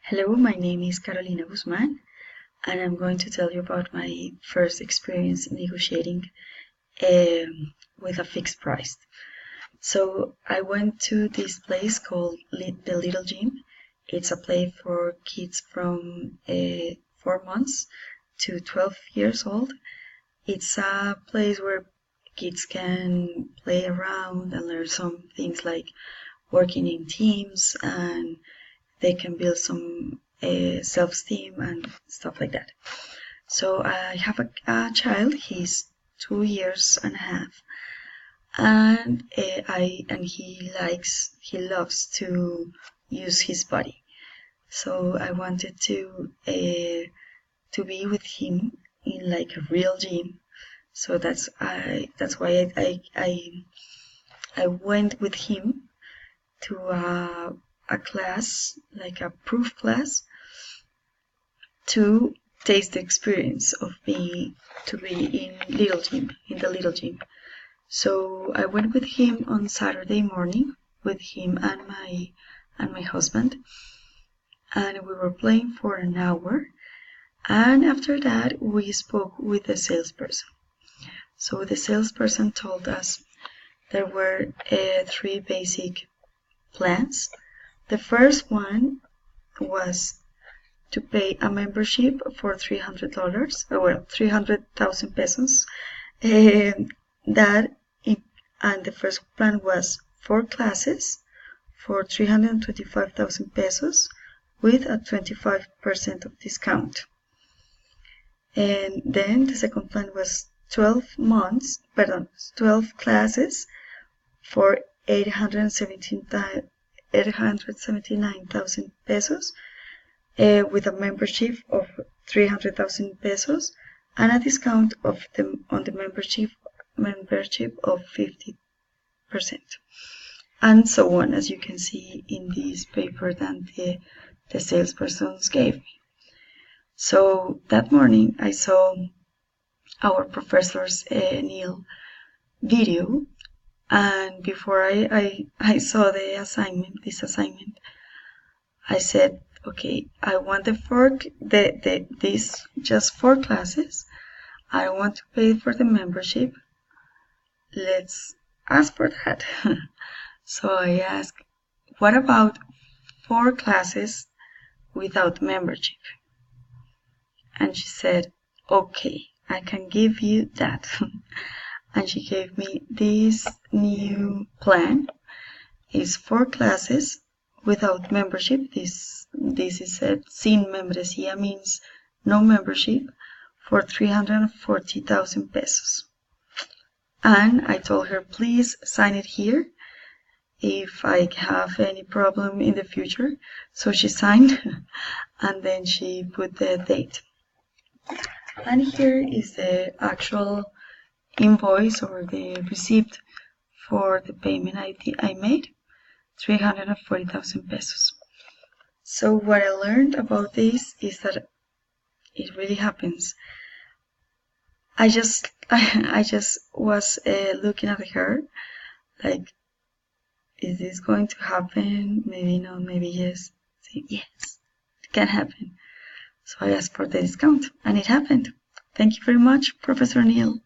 Hello, my name is Carolina Guzman, and I'm going to tell you about my first experience negotiating with a fixed price. So I went to this place called the Little Gym. It's a place for kids from 4 months to 12 years old. It's a place where kids can play around and learn some things like working in teams, and they can build some self-esteem and stuff like that. So I have a child. He's 2 years and a half, and he loves to use his body. So I wanted to be with him in like a real gym. So that's why I went with him to a class, like a proof class, to taste the experience of being to be in the Little Gym. So I went with him on Saturday morning with him and my husband, and we were playing for an hour. And after that, we spoke with the salesperson. So the salesperson told us there were three basic plans. The first one was to pay a membership for $300, or 300,000 pesos. And the first plan was 4 classes for 325,000 pesos with a 25% of discount. And then the second plan was 12 classes for 879,000 pesos, with a membership of 300,000 pesos and a discount on the membership of 50%, and so on, as you can see in this paper that the salesperson gave me. So that morning I saw our professor's Neil video, and before I saw this assignment, I said, okay, I want these just 4 classes. I don't want to pay for the membership. Let's ask for that. So I asked, what about 4 classes without membership? And she said, okay, I can give you that. And she gave me this new plan. It's 4 classes without membership. This is said sin membresía, means no membership, for 340,000 pesos. And I told her, please sign it here if I have any problem in the future. So she signed, and then she put the date. And here is the actual invoice, or the receipt for the payment I made, 340,000 pesos. So what I learned about this is that it really happens. I just was looking at her like, is this going to happen? Maybe not, maybe yes. Say, yes, it can happen. So I asked for the discount, and it happened. Thank you very much, Professor Neil.